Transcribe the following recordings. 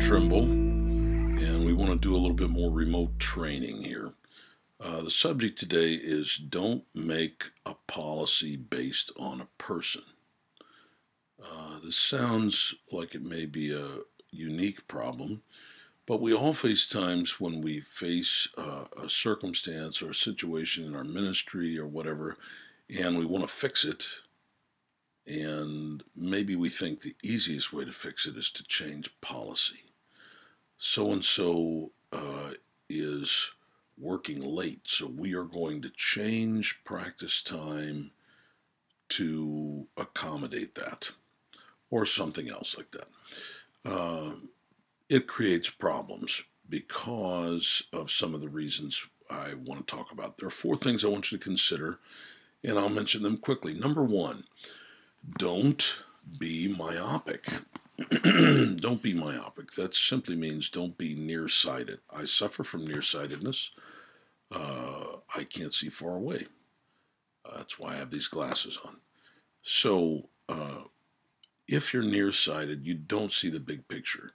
Trimble, and we want to do a little bit more remote training here. The subject today is don't make a policy based on a person. This sounds like it may be a unique problem, but we all face times when we face a circumstance or a situation in our ministry or whatever, and we want to fix it. And maybe we think the easiest way to fix it is to change policy. So and so is working late, so we are going to change practice time to accommodate that, or something else like that. It creates problems because of some of the reasons I want to talk about. There are four things I want you to consider, and I'll mention them quickly. Number one, don't be myopic. Don't be myopic. That simply means don't be nearsighted. I suffer from nearsightedness. I can't see far away. That's why I have these glasses on. So, if you're nearsighted, you don't see the big picture.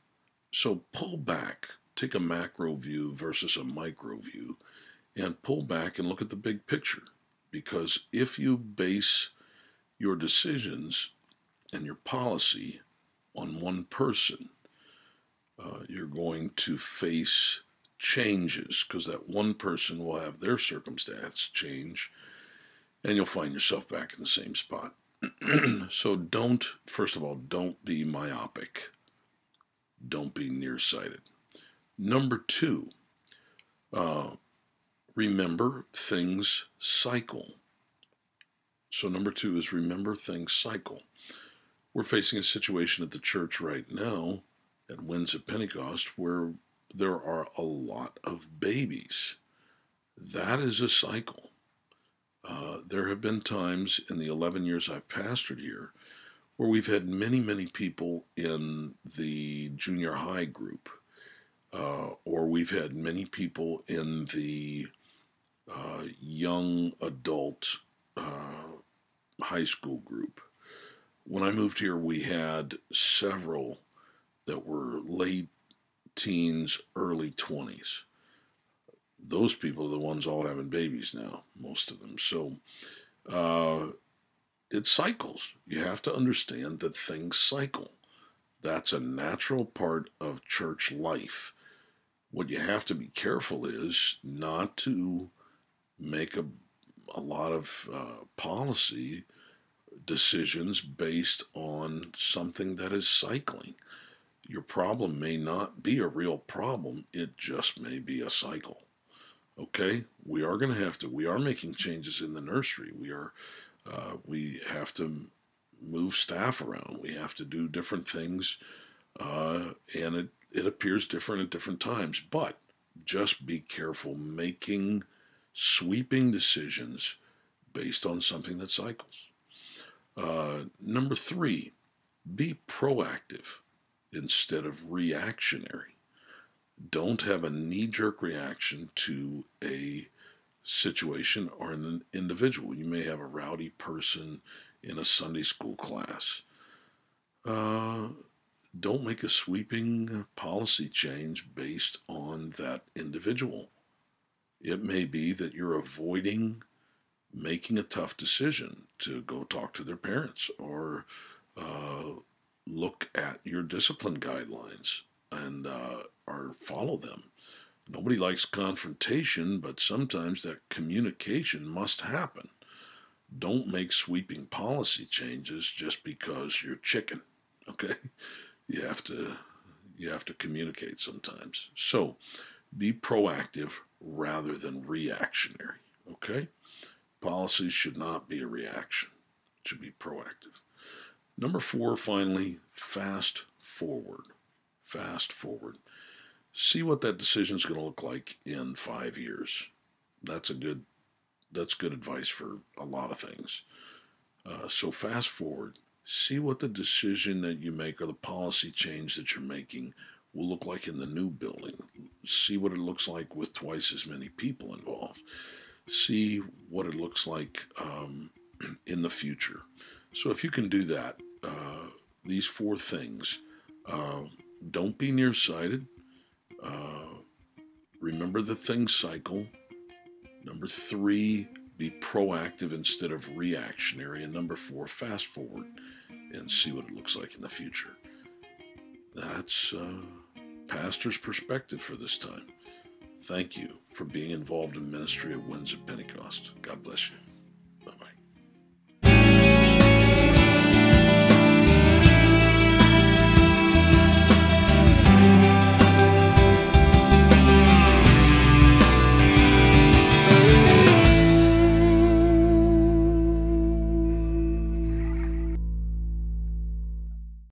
So pull back. Take a macro view versus a micro view, and pull back and look at the big picture. Because if you base your decisions and your policy on one person, you're going to face changes because that one person will have their circumstance change and you'll find yourself back in the same spot. So first of all, don't be myopic. Don't be nearsighted. Number two, remember things cycle. So number two is remember things cycle. We're facing a situation at the church right now at Winds at Pentecost where there are a lot of babies. That is a cycle. There have been times in the 11 years I've pastored here where we've had many, many people in the junior high group, or we've had many people in the young adult high school group. When I moved here, we had several that were late teens, early 20s. Those people are the ones all having babies now, most of them. So it cycles. You have to understand that things cycle. That's a natural part of church life. What you have to be careful is not to make a lot of policy decisions based on something that is cycling. Your problem may not be a real problem, it just may be a cycle. Okay, we are making changes in the nursery. We have to move staff around. We have to do different things, and it appears different at different times. But just be careful making sweeping decisions based on something that cycles. Number three, be proactive instead of reactionary. Don't have a knee-jerk reaction to a situation or an individual. You may have a rowdy person in a Sunday school class. Don't make a sweeping policy change based on that individual. It may be that you're avoiding making a tough decision to go talk to their parents or look at your discipline guidelines and or follow them. Nobody likes confrontation, but sometimes that communication must happen. Don't make sweeping policy changes just because you're chicken. Okay, you have to communicate sometimes. So be proactive rather than reactionary. Okay, policies should not be a reaction. It should be proactive. Number four, finally, fast forward. Fast forward. See what that decision is going to look like in 5 years. That's good advice for a lot of things. So fast forward. See what the decision that you make or the policy change that you're making will look like in the new building. See what it looks like with twice as many people involved. See what it looks like in the future. So if you can do that, these four things don't be nearsighted. Uh, remember the things cycle. Number 3, be proactive instead of reactionary. And number 4, fast forward and see what it looks like in the future. That's pastor's perspective for this time. Thank you for being involved in ministry at Winds of Pentecost. God bless you.